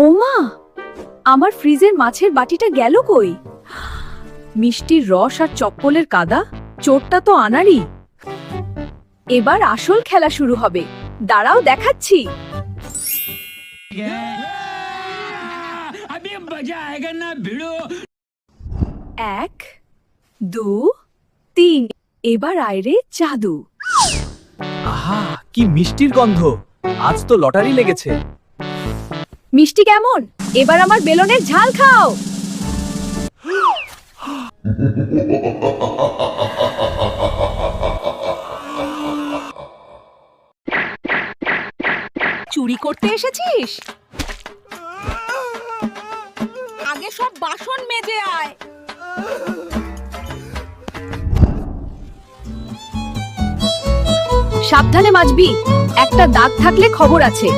ওমা, আমার ফ্রিজের মাছের বাটিটা গেল কই? মিষ্টির রস আর চপ্পলের কাদা, চোরটা তো আনারই। এবার আসল খেলা শুরু হবে, দাঁড়াও দেখাচ্ছি। এক, দু, তিন, এবার আয়রে জাদু। আহা, কি মিষ্টির গন্ধ! আজ তো লটারি লেগেছে। মিষ্টি কেমন? এবার আমার বেলনের ঝাল খাও। চুরি করতে এসেছিস? আগে সব বাসন মেজে আয়। সাবধানে মাজবি, একটা দাগ থাকলে খবর আছে।